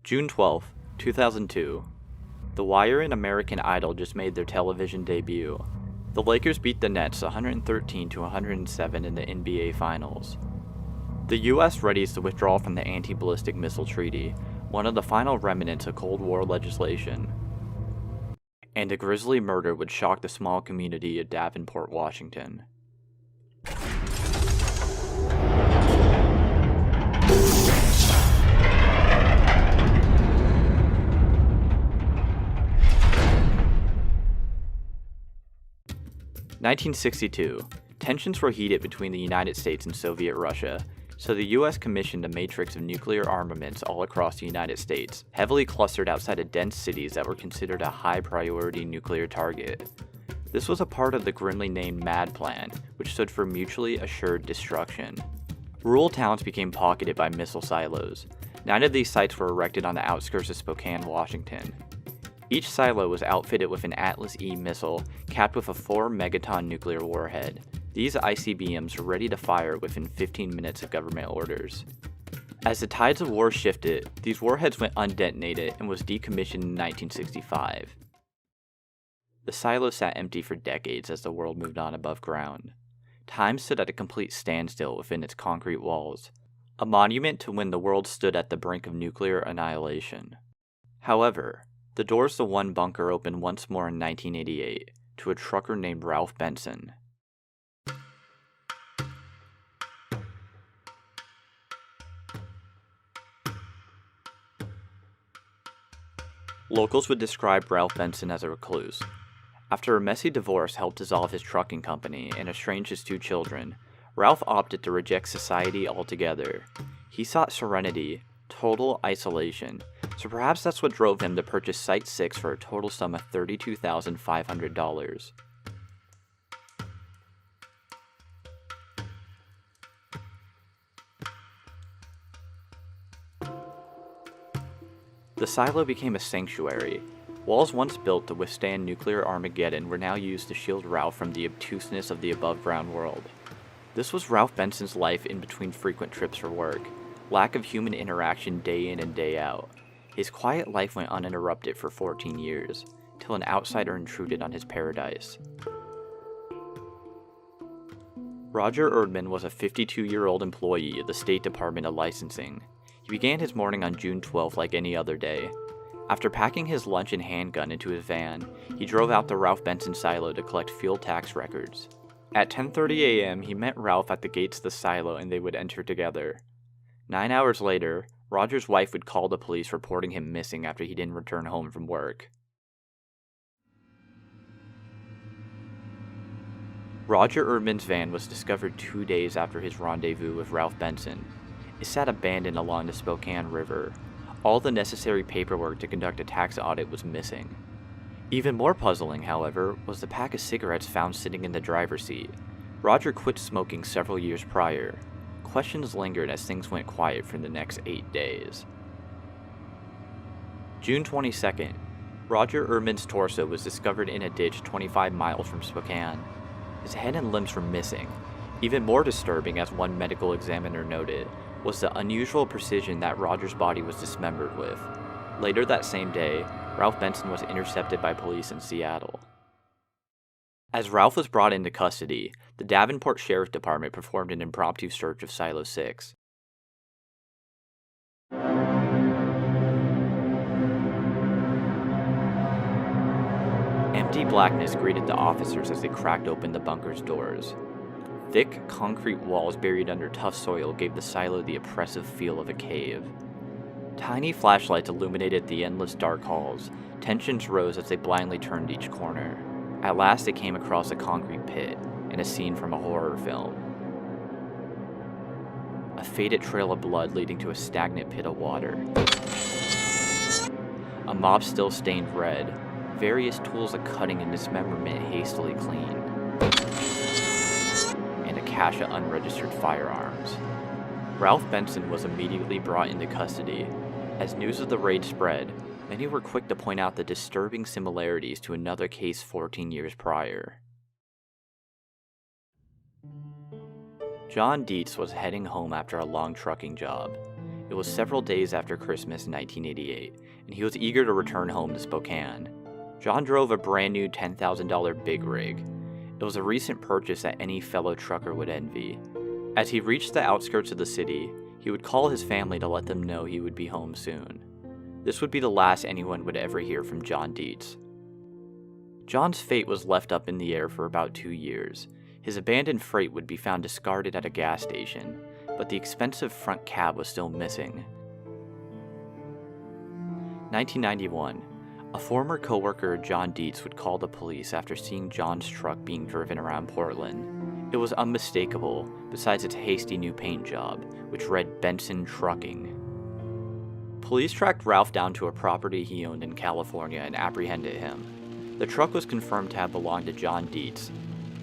June 12, 2002. The Wire and American Idol just made their television debut. The Lakers beat the Nets 113-107 in the NBA Finals. The U.S. readies to withdraw from the Anti-Ballistic Missile Treaty, one of the final remnants of Cold War legislation. And a grisly murder would shock the small community of Davenport, Washington. (1962) Tensions were heated between the United States and Soviet Russia, so the U.S. commissioned a matrix of nuclear armaments all across the United States, heavily clustered outside of dense cities that were considered a high-priority nuclear target. This was a part of the grimly named MAD Plan, which stood for Mutually Assured Destruction. Rural towns became pocketed by missile silos. 9 of these sites were erected on the outskirts of Spokane, Washington. Each silo was outfitted with an Atlas E missile capped with a 4-megaton nuclear warhead. These ICBMs were ready to fire within 15 minutes of government orders. As the tides of war shifted, these warheads went undetonated and was decommissioned in 1965. The silo sat empty for decades as the world moved on above ground. Time stood at a complete standstill within its concrete walls, a monument to when the world stood at the brink of nuclear annihilation. However, the doors to one bunker opened once more in 1988, to a trucker named Ralph Benson. Locals would describe Ralph Benson as a recluse. After a messy divorce helped dissolve his trucking company and estrange his 2 children, Ralph opted to reject society altogether. He sought serenity, total isolation, so perhaps that's what drove him to purchase Site 6 for a total sum of $32,500. The silo became a sanctuary. Walls once built to withstand nuclear Armageddon were now used to shield Ralph from the obtuseness of the above-ground world. This was Ralph Benson's life in between frequent trips for work, lack of human interaction day in and day out. His quiet life went uninterrupted for 14 years, till an outsider intruded on his paradise. Roger Erdman was a 52-year-old employee of the State Department of Licensing. He began his morning on June 12th like any other day. After packing his lunch and handgun into his van, he drove out to Ralph Benson's silo to collect fuel tax records. At 10:30 a.m., he met Ralph at the gates of the silo and they would enter together. 9 hours later, Roger's wife would call the police reporting him missing after he didn't return home from work. Roger Erdman's van was discovered 2 days after his rendezvous with Ralph Benson. It sat abandoned along the Spokane River. All the necessary paperwork to conduct a tax audit was missing. Even more puzzling, however, was the pack of cigarettes found sitting in the driver's seat. Roger quit smoking several years prior. Questions lingered as things went quiet for the next 8 days. June 22nd. Roger Erdman's torso was discovered in a ditch 25 miles from Spokane. His head and limbs were missing. Even more disturbing, as one medical examiner noted, was the unusual precision that Roger's body was dismembered with. Later that same day, Ralph Benson was intercepted by police in Seattle. As Ralph was brought into custody, the Davenport Sheriff Department performed an impromptu search of Silo 6. Empty blackness greeted the officers as they cracked open the bunker's doors. Thick, concrete walls buried under tough soil gave the silo the oppressive feel of a cave. Tiny flashlights illuminated the endless dark halls. Tensions rose as they blindly turned each corner. At last they came across a concrete pit, and a scene from a horror film. A faded trail of blood leading to a stagnant pit of water. A mop still stained red. Various tools of cutting and dismemberment hastily cleaned. And a cache of unregistered firearms. Ralph Benson was immediately brought into custody. As news of the raid spread, many were quick to point out the disturbing similarities to another case 14 years prior. John Dietz was heading home after a long trucking job. It was several days after Christmas in 1988, and he was eager to return home to Spokane. John drove a brand new $10,000 big rig. It was a recent purchase that any fellow trucker would envy. As he reached the outskirts of the city, he would call his family to let them know he would be home soon. This would be the last anyone would ever hear from John Dietz. John's fate was left up in the air for about 2 years. His abandoned freight would be found discarded at a gas station, but the expensive front cab was still missing. 1991. A former coworker of John Dietz would call the police after seeing John's truck being driven around Portland. It was unmistakable, besides its hasty new paint job, which read Benson Trucking. Police tracked Ralph down to a property he owned in California and apprehended him. The truck was confirmed to have belonged to John Dietz.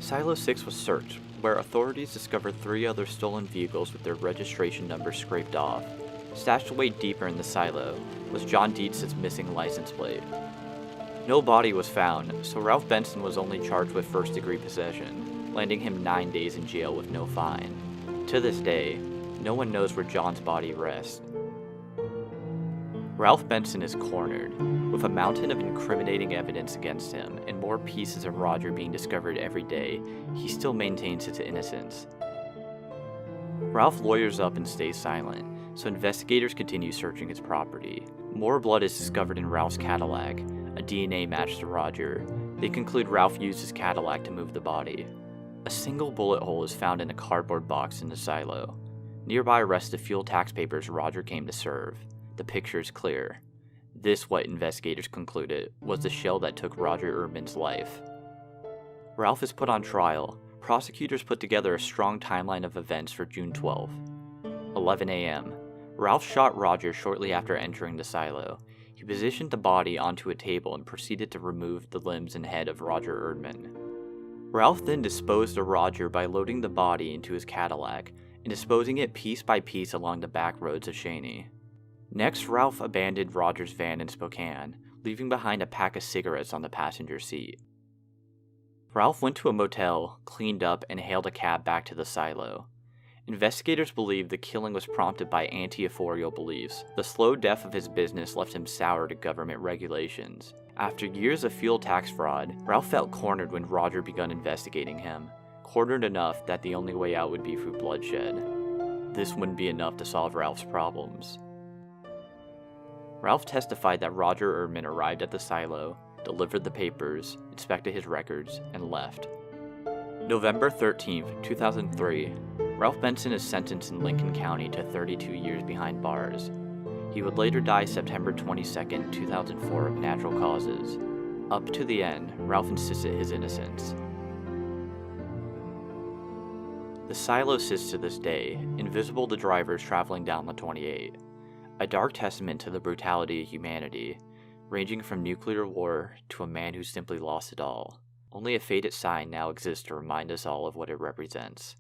Silo 6 was searched, where authorities discovered 3 other stolen vehicles with their registration numbers scraped off. Stashed away deeper in the silo was John Dietz's missing license plate. No body was found, so Ralph Benson was only charged with first-degree possession, landing him 9 days in jail with no fine. To this day, no one knows where John's body rests. Ralph Benson is cornered, with a mountain of incriminating evidence against him and more pieces of Roger being discovered every day. He still maintains his innocence. Ralph lawyers up and stays silent, so investigators continue searching his property. More blood is discovered in Ralph's Cadillac, a DNA match to Roger. They conclude Ralph used his Cadillac to move the body. A single bullet hole is found in a cardboard box in the silo. Nearby rests the fuel tax papers Roger came to serve. The picture is clear. This, what investigators concluded, was the shell that took Roger Erdman's life. Ralph is put on trial. Prosecutors put together a strong timeline of events for June 12. 11 a.m. Ralph shot Roger shortly after entering the silo. He positioned the body onto a table and proceeded to remove the limbs and head of Roger Erdman. Ralph then disposed of Roger by loading the body into his Cadillac and disposing it piece by piece along the back roads of Cheney. Next, Ralph abandoned Roger's van in Spokane, leaving behind a pack of cigarettes on the passenger seat. Ralph went to a motel, cleaned up, and hailed a cab back to the silo. Investigators believe the killing was prompted by anti-authorial beliefs. The slow death of his business left him sour to government regulations. After years of fuel tax fraud, Ralph felt cornered when Roger began investigating him. Cornered enough that the only way out would be through bloodshed. This wouldn't be enough to solve Ralph's problems. Ralph testified that Roger Erdman arrived at the silo, delivered the papers, inspected his records, and left. November 13, 2003, Ralph Benson is sentenced in Lincoln County to 32 years behind bars. He would later die September 22, 2004 of natural causes. Up to the end, Ralph insisted his innocence. The silo sits to this day, invisible to drivers traveling down the 28. A dark testament to the brutality of humanity, ranging from nuclear war to a man who simply lost it all. Only a faded sign now exists to remind us all of what it represents.